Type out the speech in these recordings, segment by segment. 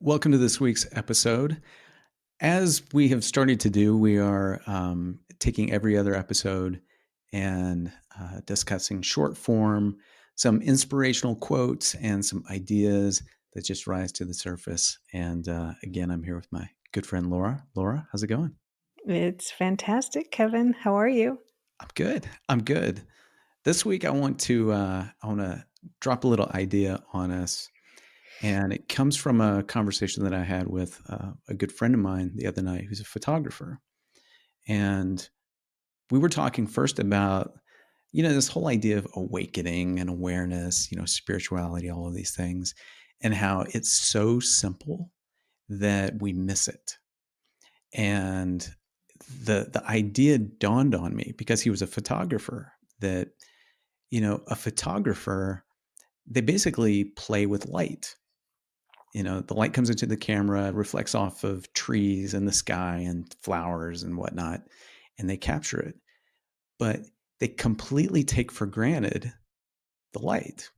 Welcome to this week's episode. As we have started to do, we are taking every other episode and discussing short form, some inspirational quotes, and some ideas that just rise to the surface. And again, I'm here with my good friend Laura. Laura, how's it going? It's fantastic, Kevin. How are you? I'm good. I'm good. This week, I want to drop a little idea on us. And it comes from a conversation that I had with a good friend of mine the other night who's a photographer. And we were talking first about, this whole idea of awakening and awareness, spirituality, all of these things, and how it's so simple that we miss it. And the idea dawned on me because he was a photographer that, a photographer, they basically play with light. The light comes into the camera, reflects off of trees and the sky and flowers and whatnot, and they capture it. But they completely take for granted the light.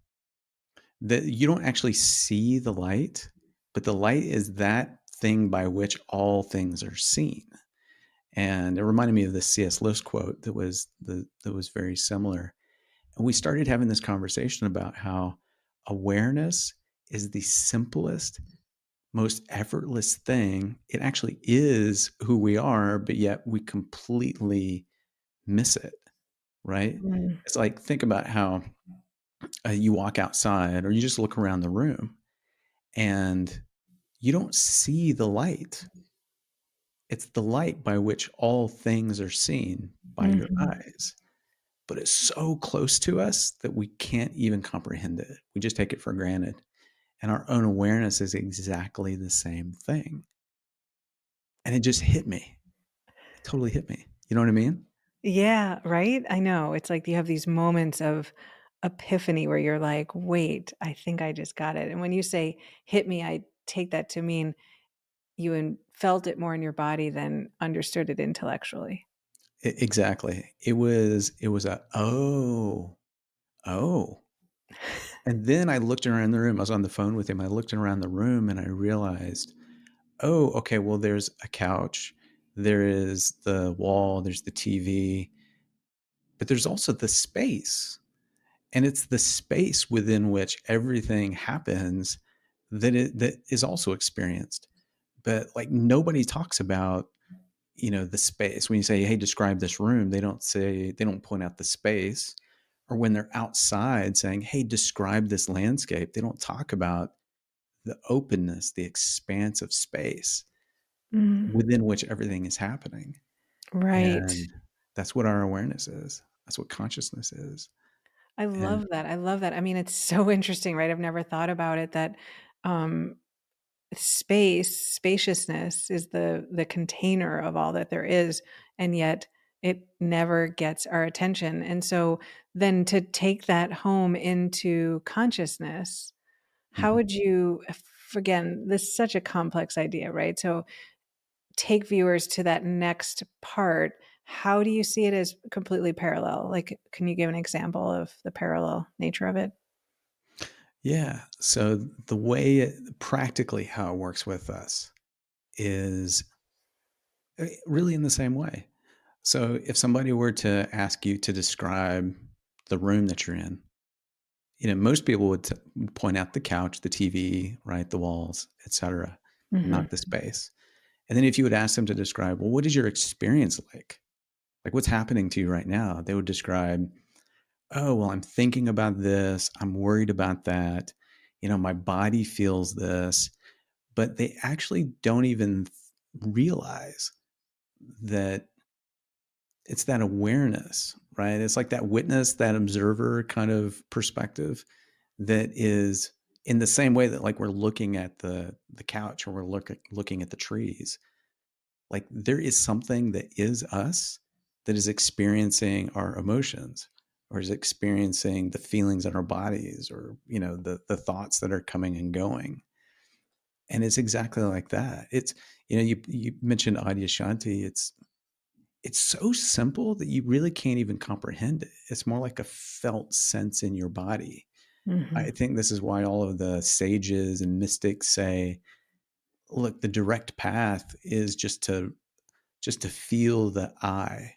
That you don't actually see the light, but the light is that thing by which all things are seen. And it reminded me of this C.S. Lewis quote that was very similar. And we started having this conversation about how awareness is the simplest, most effortless thing. It actually is who we are, but yet we completely miss it, right? Mm. It's like, think about how you walk outside or you just look around the room and you don't see the light. It's the light by which all things are seen by your Mhm. eyes. But it's so close to us that we can't even comprehend it. We just take it for granted. And our own awareness is exactly the same thing. And it just hit me. It totally hit me. You know what I mean? Yeah, right? I know. It's like you have these moments of epiphany where you're like, "Wait, I think I just got it." And when you say "hit me," I take that to mean felt it more in your body than understood it intellectually. Exactly. It was a oh. And then I looked around the room. I was on the phone with him. I looked around the room and I realized, oh, okay, well, there's a couch, there is the wall, there's the TV, but there's also the space. And it's the space within which everything happens that is also experienced. But like nobody talks about, the space. When you say, hey, describe this room, they don't point out the space. Or when they're outside saying, hey, describe this landscape, they don't talk about the openness, the expanse of space Mm, within which everything is happening. right. And that's what our awareness is. That's what consciousness is. I And love that. I love that. I mean, it's so interesting, right? I've never thought about it that, um, spaciousness is the container of all that there is, and yet it never gets our attention. And so then to take that home into consciousness, how mhm. would you again, this is such a complex idea, right? So take viewers to that next part. How do you see it as completely parallel? Like, can you give an example of the parallel nature of it? Yeah. So the way practically how it works with us is really in the same way. So if somebody were to ask you to describe the room that you're in, most people would point out the couch, the TV, right, the walls, etc., Mhm. not the space. And then if you would ask them to describe, well, what is your experience like? Like what's happening to you right now? They would describe, oh, well, I'm thinking about this. I'm worried about that. My body feels this, but they actually don't even realize that it's that awareness, right? It's like that witness, that observer kind of perspective that is in the same way that like we're looking at the couch or we're looking at the trees. Like there is something that is us that is experiencing our emotions or is experiencing the feelings in our bodies or the thoughts that are coming and going. And it's exactly like that. It's you mentioned Adyashanti. It's so simple that you really can't even comprehend it. It's more like a felt sense in your body. I Mhm. think this is why all of the sages and mystics say, look, the direct path is just to feel that I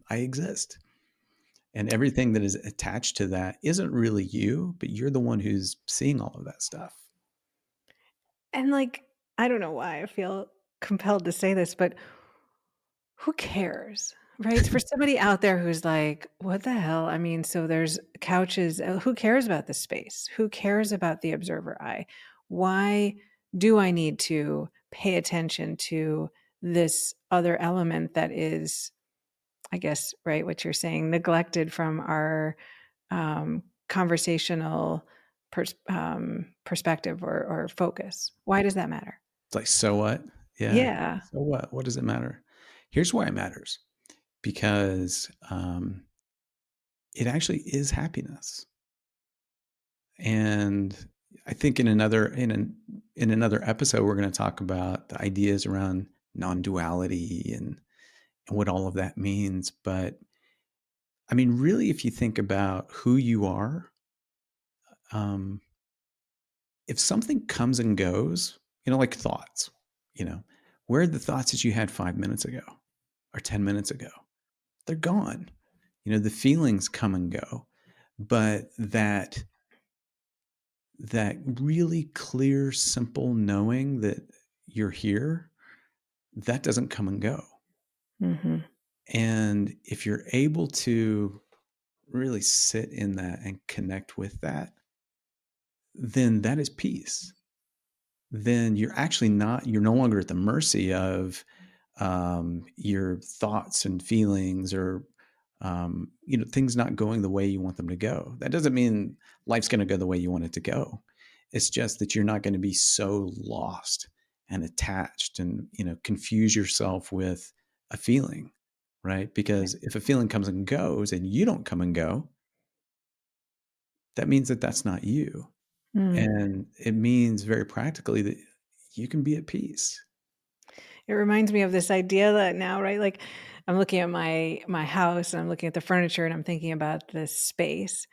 exist. And everything that is attached to that isn't really you, but you're the one who's seeing all of that stuff. And, like, I don't know why I feel compelled to say this, but who cares, right? For somebody out there who's like, "What the hell?" I mean, so there's couches, who cares about the space? Who cares about the observer eye? Why do I need to pay attention to this other element that is, I guess, right, what you're saying, neglected from our, conversational perspective or focus? Why does that matter? It's like, so what? Yeah. Yeah. So what? What does it matter? Here's why it matters, because it actually is happiness. And I think in another episode, we're going to talk about the ideas around non-duality and what all of that means. But I mean, really, if you think about who you are, um, if something comes and goes, like thoughts, you know, where are the thoughts that you had 5 minutes ago or 10 minutes ago? They're gone. The feelings come and go, but that really clear, simple knowing that you're here, that doesn't come and go. Mhm. And if you're able to really sit in that and connect with that, then that is peace. Then you're no longer at the mercy of your thoughts and feelings, or things not going the way you want them to go. That doesn't mean life's going to go the way you want it to go. It's just that you're not going to be so lost and attached and confuse yourself with a feeling, right? Yeah. Because if a feeling comes and goes and you don't come and go, that means that that's not you. Mm. And it means very practically that you can be at peace. It reminds me of this idea that now, right, like, I'm looking at my house, and I'm looking at the furniture, and I'm thinking about this space,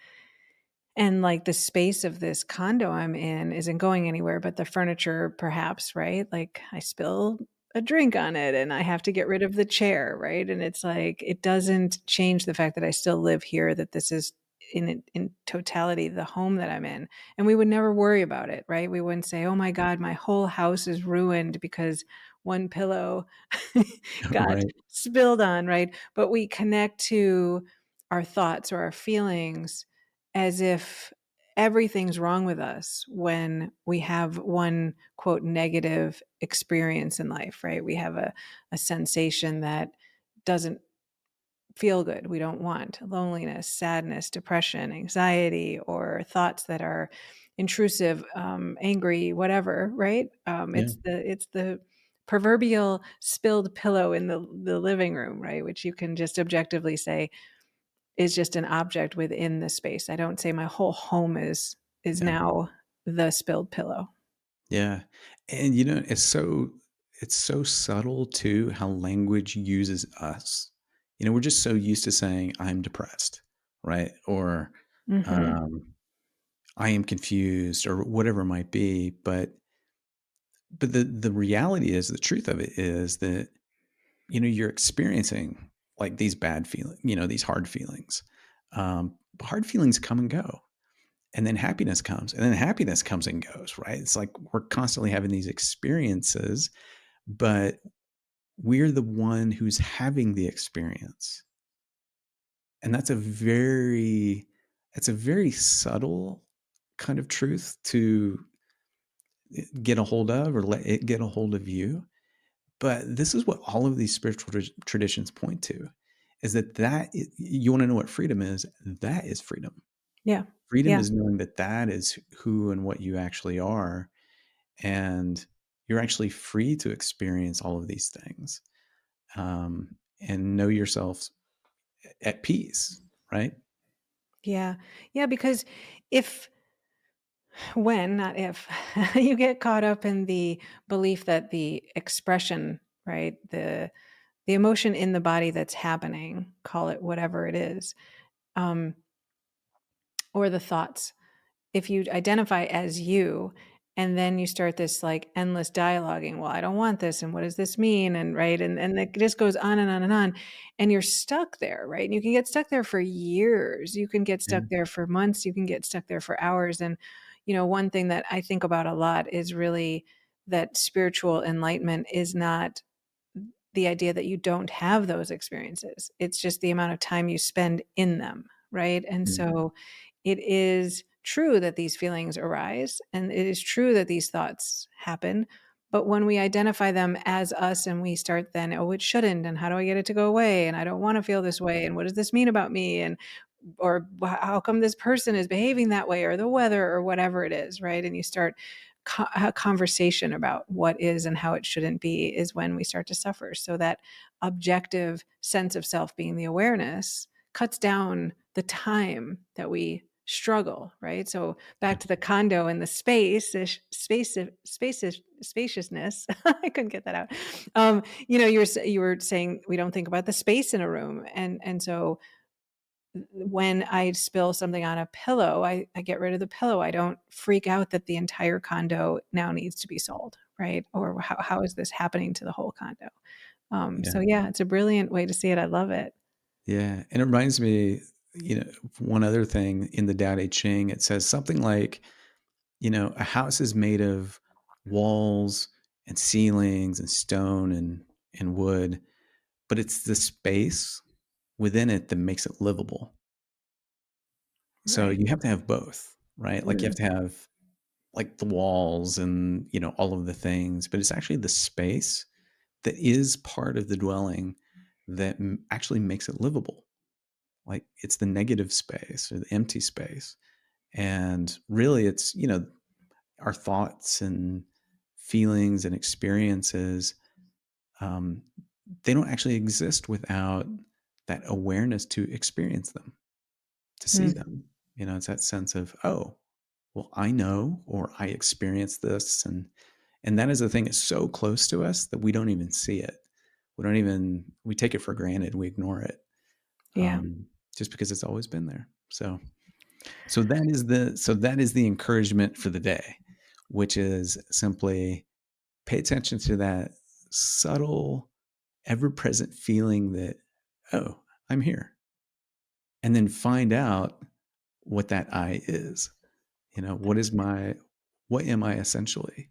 and, like, the space of this condo I'm in isn't going anywhere, but the furniture perhaps, right? Like, I spill a drink on it, and I have to get rid of the chair, right? And it's like, it doesn't change the fact that I still live here, that this is in totality the home that I'm in, and we would never worry about it, right? We wouldn't say, "Oh my god, my whole house is ruined because one pillow got Right. spilled on," right? But we connect to our thoughts or our feelings as if everything's wrong with us when we have one, quote, "negative experience in life," right? We have a sensation that doesn't feel good, we don't want loneliness, sadness, depression, anxiety, or thoughts that are intrusive, angry, whatever, right? Yeah. It's the proverbial spilled pillow in the living room, right? Which you can just objectively say is just an object within the space. I don't say my whole home is Yeah. now the spilled pillow. Yeah. And it's so subtle too how language uses us. We're just so used to saying I'm depressed, right? Or Mhm. um I am confused or whatever it might be, but the reality is the truth of it is that you're experiencing like these bad feelings, these hard feelings. Hard feelings come and go. And then happiness comes, and then happiness comes and goes, right? It's like we're constantly having these experiences, but we're the one who's having the experience. And that's a very subtle kind of truth to get a hold of, or let it get a hold of you. But this is what all of these spiritual traditions point to, is you want to know what freedom is? That is freedom. Yeah. Freedom Yeah. is knowing that that is who and what you actually are, and you're actually free to experience all of these things, and know yourself at peace, right? Yeah. Yeah, because if when, not if, you get caught up in the belief that the expression, right, the emotion in the body that's happening, call it whatever it is, um, or the thoughts, if you identify as you And then you start this, like, endless dialoguing, "Well, I don't want this, and what does this mean?" And right, and it just goes on and on and on, and you're stuck there, right? And you can get stuck there for years, you can get Yeah. stuck there for months, you can get stuck there for hours, and, one thing that I think about a lot is really that spiritual enlightenment is not the idea that you don't have those experiences. It's just the amount of time you spend in them, right? And Yeah. so it is true that these feelings arise and it is true that these thoughts happen. But when we identify them as us and we start then, oh, it shouldn't, and how do I get it to go away? And I don't want to feel this way. And what does this mean about me? And or how come this person is behaving that way or the weather or whatever it is, right? And you start a conversation about what is and how it shouldn't be is when we start to suffer. So that objective sense of self being the awareness cuts down the time that we struggle, right? So Yeah. back to the condo and the spaciousness. I couldn't get that out. You were saying we don't think about the space in a room, and so when I spill something on a pillow, I get rid of the pillow. I don't freak out that the entire condo now needs to be sold, right? Or how is this happening to the whole condo? Yeah. So yeah, it's a brilliant way to see it. I love it. Yeah. And it reminds me, of one other thing in the Tao Te Ching. It says something like, a house is made of walls and ceilings and stone and wood, but it's the space within it that makes it livable. So Right. you have to have both, right? Like you have Mm, to have like the walls and, all of the things, but it's actually the space that is part of the dwelling that actually makes it livable. Like it's the negative space or the empty space. And really it's, our thoughts and feelings and experiences, um, they don't actually exist without that awareness to experience them, to see mm, them. It's that sense of, oh, well, I know or I experienced this. And that is the thing, it's so close to us that we don't even see it. We take it for granted. We ignore it, yeah. just because it's always been there. So that is the encouragement for the day, which is simply pay attention to that subtle, ever present feeling that, oh, I'm here. And then find out what that I is. What am I essentially?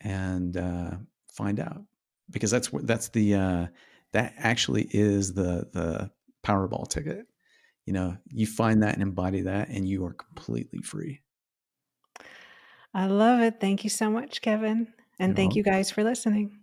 And find out, because that actually is the Powerball ticket. You find that and embody that, and you are completely free. I love it. Thank you so much, Kevin. And You're thank you welcome. guys for listening.